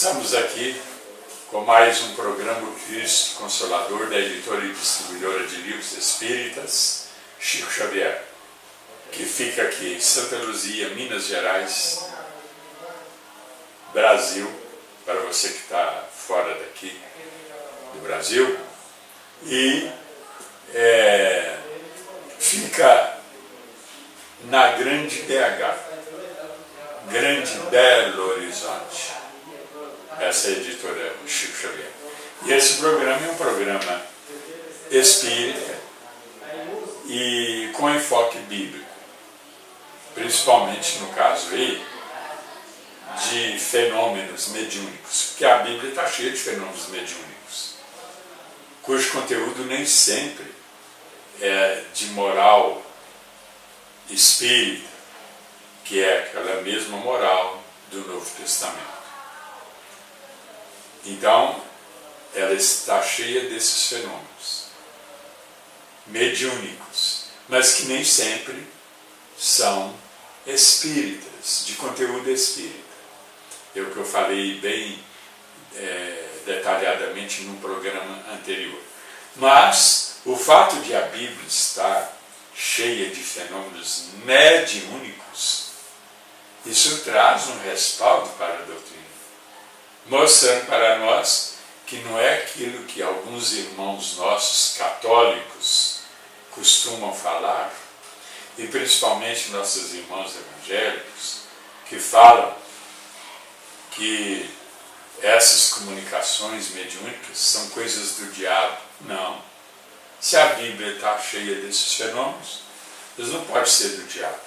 Estamos aqui com mais um programa Cristo Consolador da editora e distribuidora de livros espíritas, Chico Xavier, que fica aqui em Santa Luzia, Minas Gerais, Brasil, para você que está fora daqui do Brasil, e fica na Grande BH, Grande Belo Horizonte. Essa é a editora Chico Xavier. E esse programa é um programa espírita e com enfoque bíblico, principalmente no caso aí de fenômenos mediúnicos, porque a Bíblia está cheia de fenômenos mediúnicos, cujo conteúdo nem sempre é de moral espírita, que é aquela mesma moral do Novo Testamento. Então, ela está cheia desses fenômenos mediúnicos, mas que nem sempre são espíritas, de conteúdo espírita. É o que eu falei bem detalhadamente num programa anterior. Mas o fato de a Bíblia estar cheia de fenômenos mediúnicos, isso traz um respaldo para a doutrina, mostrando para nós que não é aquilo que alguns irmãos nossos católicos costumam falar, e principalmente nossos irmãos evangélicos, que falam que essas comunicações mediúnicas são coisas do diabo. Não. Se a Bíblia está cheia desses fenômenos, eles não podem ser do diabo.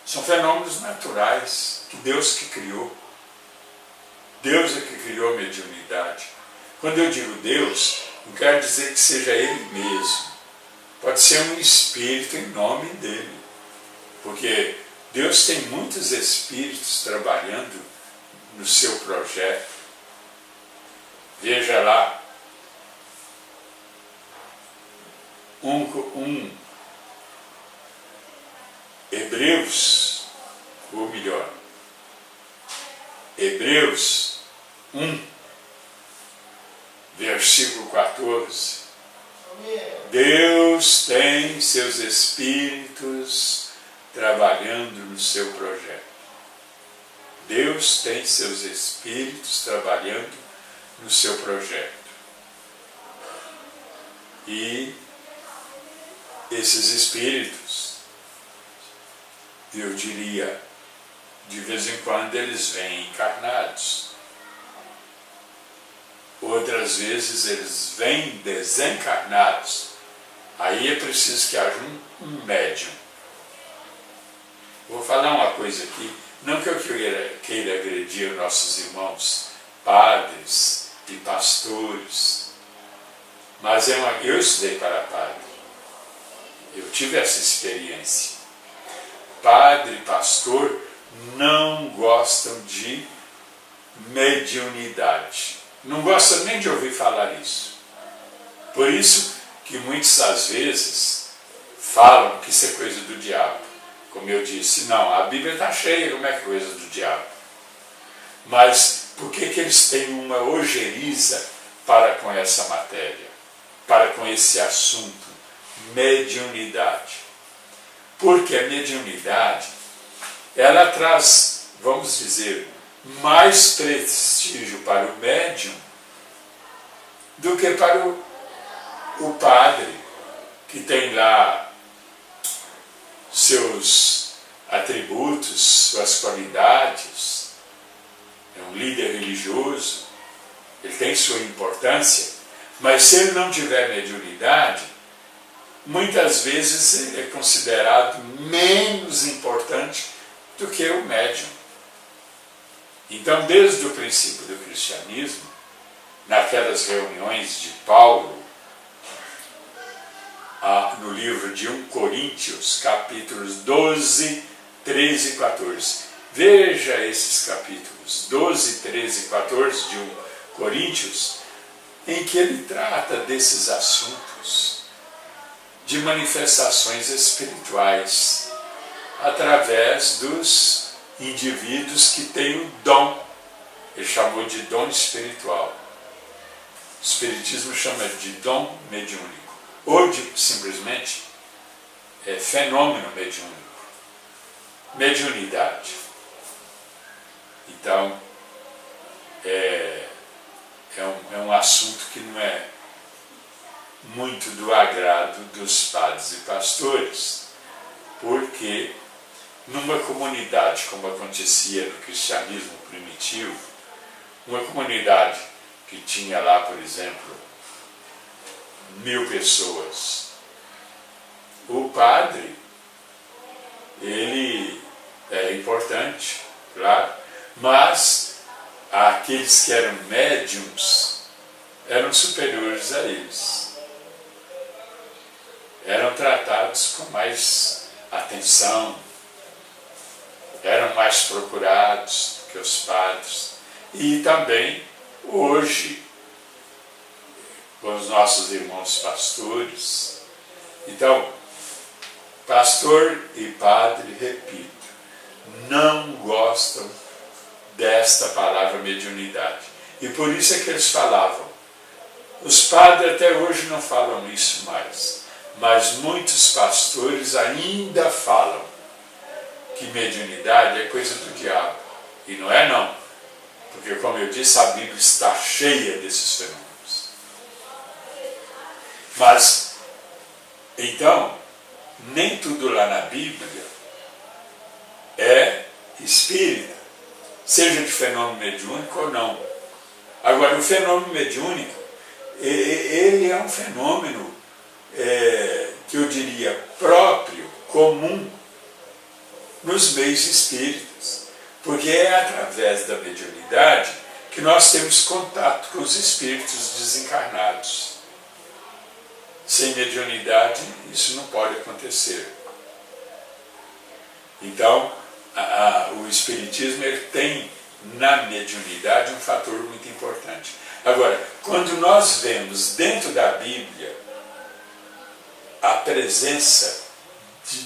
São fenômenos naturais, que Deus que criou. Deus é que criou a mediunidade. Quando eu digo Deus, não quero dizer que seja Ele mesmo. Pode ser um espírito em nome dele. Porque Deus tem muitos espíritos trabalhando no seu projeto. Veja lá, Hebreus, ou melhor, Hebreus 1, versículo 14. Deus tem seus espíritos trabalhando no seu projeto. Deus tem seus espíritos trabalhando no seu projeto. E esses espíritos, eu diria, de vez em quando eles vêm encarnados. Outras vezes eles vêm desencarnados. Aí é preciso que haja um médium. Vou falar uma coisa aqui, não que eu queira agredir nossos irmãos padres e pastores, mas eu estudei para padre. Eu tive essa experiência. Padre e pastor não gostam de mediunidade. Não gostam nem de ouvir falar isso. Por isso que muitas das vezes falam que isso é coisa do diabo. Como eu disse, não, a Bíblia está cheia, como é que é coisa do diabo? Mas por que eles têm uma ojeriza para com essa matéria? Para com esse assunto? Mediunidade. Porque a mediunidade, ela traz, vamos dizer, mais prestígio para o médium do que para o padre, que tem lá seus atributos, suas qualidades, é um líder religioso, ele tem sua importância, mas se ele não tiver mediunidade, muitas vezes ele é considerado menos importante do que o médium. Então, desde o princípio do cristianismo, naquelas reuniões de Paulo, no livro de 1 Coríntios, capítulos 12, 13 e 14. Veja esses capítulos, 12, 13 e 14 de 1 Coríntios, em que ele trata desses assuntos de manifestações espirituais através dos indivíduos que têm o dom ele chamou de dom espiritual. O Espiritismo chama de dom mediúnico, ou de simplesmente fenômeno mediúnico, mediunidade. Então, é um assunto que não é muito do agrado dos padres e pastores, porque numa comunidade como acontecia no cristianismo primitivo, uma comunidade que tinha lá, por exemplo, 1000 pessoas, o padre, ele é importante, claro, mas aqueles que eram médiums eram superiores a eles. Eram tratados com mais atenção, eram mais procurados que os padres. E também, hoje, com os nossos irmãos pastores. Então, pastor e padre, repito, não gostam desta palavra mediunidade. E por isso é que eles falavam. Os padres até hoje não falam isso mais, mas muitos pastores ainda falam que mediunidade é coisa do diabo. E não é não, porque como eu disse, a Bíblia está cheia desses fenômenos. Mas, então, nem tudo lá na Bíblia é espírita, seja de fenômeno mediúnico ou não. Agora, o fenômeno mediúnico, ele é um fenômeno que eu diria próprio, comum, nos meios espíritas, porque é através da mediunidade que nós temos contato com os espíritos desencarnados. Sem mediunidade, isso não pode acontecer. Então, o Espiritismo ele tem na mediunidade um fator muito importante. Agora, quando nós vemos dentro da Bíblia a presença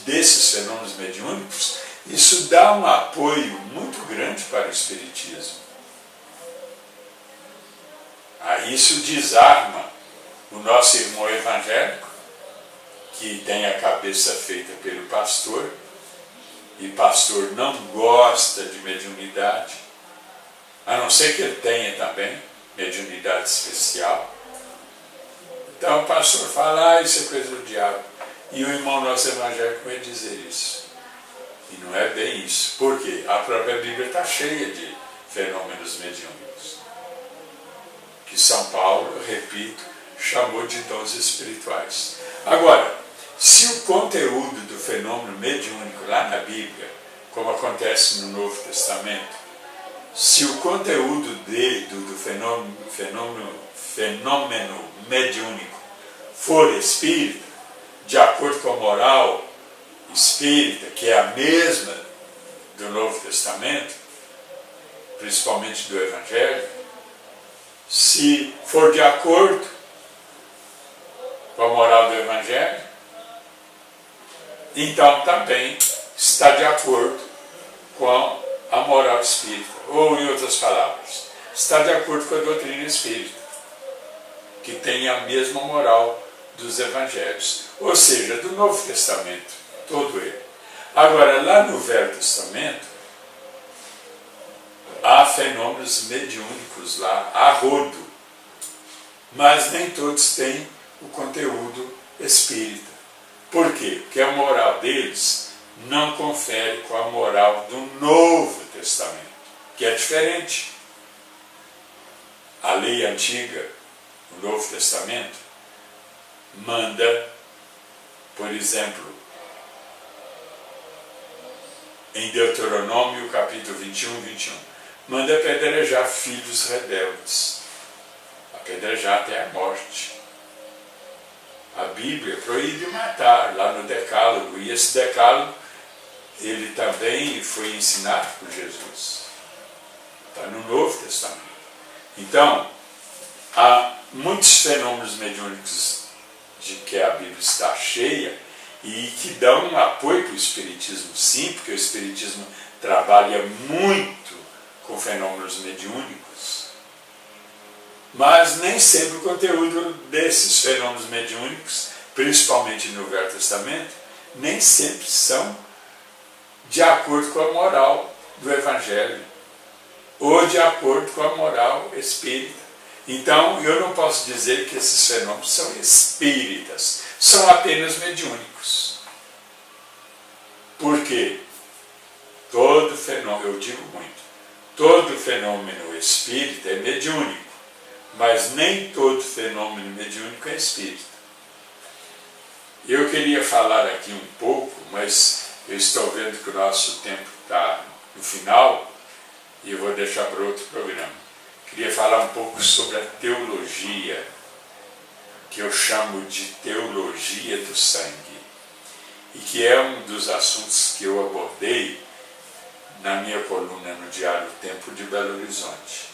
desses fenômenos mediúnicos, isso dá um apoio muito grande para o Espiritismo. Isso desarma o nosso irmão evangélico, que tem a cabeça feita pelo pastor, e pastor não gosta de mediunidade, a não ser que ele tenha também mediunidade especial. Então o pastor fala, isso é coisa do diabo. E o irmão nosso evangélico vai dizer isso. E não é bem isso. Por quê? A própria Bíblia está cheia de fenômenos mediúnicos. Que São Paulo, eu repito, chamou de dons espirituais. Agora, se o conteúdo do fenômeno mediúnico lá na Bíblia, como acontece no Novo Testamento, se o conteúdo do fenômeno mediúnico for espírita, de acordo com a moral espírita, que é a mesma do Novo Testamento, principalmente do Evangelho, se for de acordo com a moral do Evangelho, então também está de acordo com a moral espírita, ou em outras palavras, está de acordo com a doutrina espírita, que tem a mesma moral dos evangelhos, ou seja, do Novo Testamento, todo ele. Agora, lá no Velho Testamento, há fenômenos mediúnicos lá, a rodo, mas nem todos têm o conteúdo espírita. Por quê? Porque a moral deles não confere com a moral do Novo Testamento, que é diferente. A lei antiga, o Novo Testamento, manda, por exemplo, em Deuteronômio, capítulo 21, manda apedrejar filhos rebeldes, apedrejar até a morte. A Bíblia proíbe matar, lá no Decálogo, e esse Decálogo, ele também foi ensinado por Jesus. Está no Novo Testamento. Então, há muitos fenômenos mediúnicos de que a Bíblia está cheia e que dão um apoio para o Espiritismo, sim, porque o Espiritismo trabalha muito com fenômenos mediúnicos, mas nem sempre o conteúdo desses fenômenos mediúnicos, principalmente no Velho Testamento, nem sempre são de acordo com a moral do Evangelho ou de acordo com a moral espírita. Então, eu não posso dizer que esses fenômenos são espíritas, são apenas mediúnicos. Por quê? Todo fenômeno, eu digo muito, todo fenômeno espírita é mediúnico, mas nem todo fenômeno mediúnico é espírita. Eu queria falar aqui um pouco, mas eu estou vendo que o nosso tempo está no final e eu vou deixar para outro programa. Queria falar um pouco sobre a teologia, que eu chamo de teologia do sangue, e que é um dos assuntos que eu abordei na minha coluna no Diário Tempo de Belo Horizonte,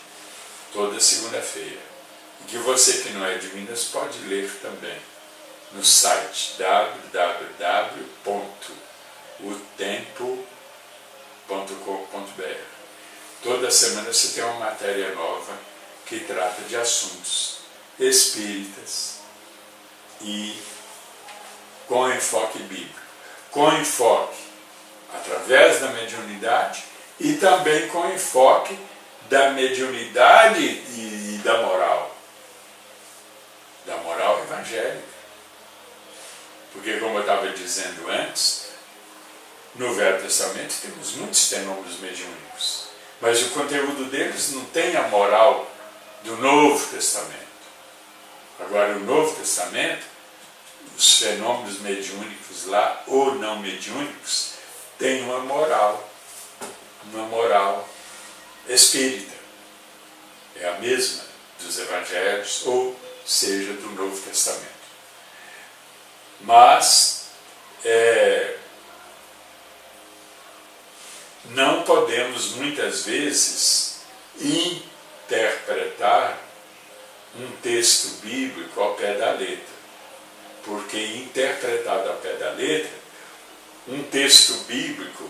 toda segunda-feira, e que você que não é de Minas pode ler também no site www.otempo.com.br. Toda semana você tem uma matéria nova que trata de assuntos espíritas e com enfoque bíblico, com enfoque através da mediunidade e também com enfoque da mediunidade e da moral evangélica. Porque, como eu estava dizendo antes, no Velho Testamento temos muitos fenômenos mediúnicos, mas o conteúdo deles não tem a moral do Novo Testamento. Agora, o Novo Testamento, os fenômenos mediúnicos lá, ou não mediúnicos, têm uma moral espírita. É a mesma dos Evangelhos, ou seja, do Novo Testamento. Mas, não podemos muitas vezes interpretar um texto bíblico ao pé da letra, porque interpretado ao pé da letra, um texto bíblico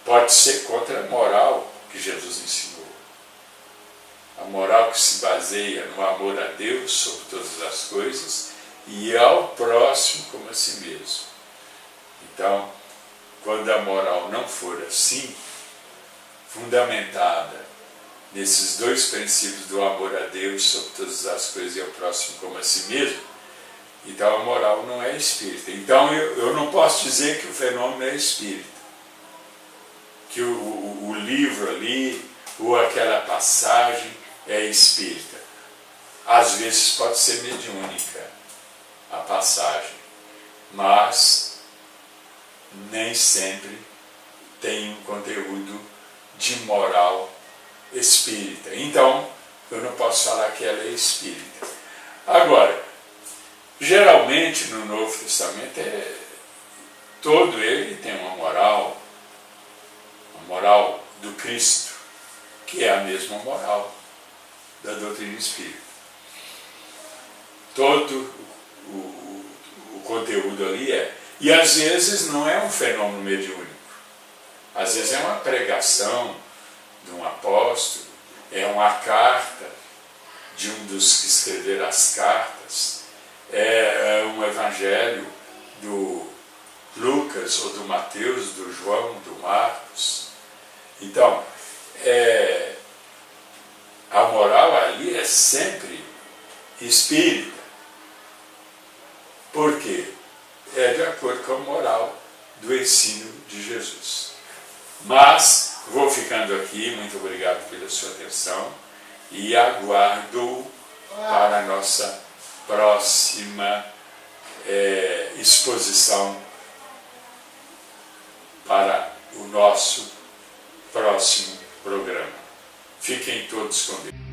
pode ser contra a moral que Jesus ensinou. A moral que se baseia no amor a Deus sobre todas as coisas e ao próximo como a si mesmo. Então, quando a moral não for assim, fundamentada nesses dois princípios do amor a Deus sobre todas as coisas e ao próximo como a si mesmo, então a moral não é espírita. Então eu não posso dizer que o fenômeno é espírita, que o livro ali ou aquela passagem é espírita. Às vezes pode ser mediúnica a passagem, mas nem sempre tem um conteúdo de moral espírita. Então, eu não posso falar que ela é espírita. Agora, geralmente no Novo Testamento, todo ele tem uma moral do Cristo, que é a mesma moral da doutrina espírita. Todo o conteúdo ali é. E às vezes não é um fenômeno mediúnico. Às vezes é uma pregação de um apóstolo, é uma carta de um dos que escreveram as cartas, é um evangelho do Lucas ou do Mateus, do João, do Marcos. Então, a moral ali é sempre espírita. Por quê? É de acordo com a moral do ensino de Jesus. Mas vou ficando aqui, muito obrigado pela sua atenção e aguardo para a nossa próxima exposição, para o nosso próximo programa. Fiquem todos com Deus.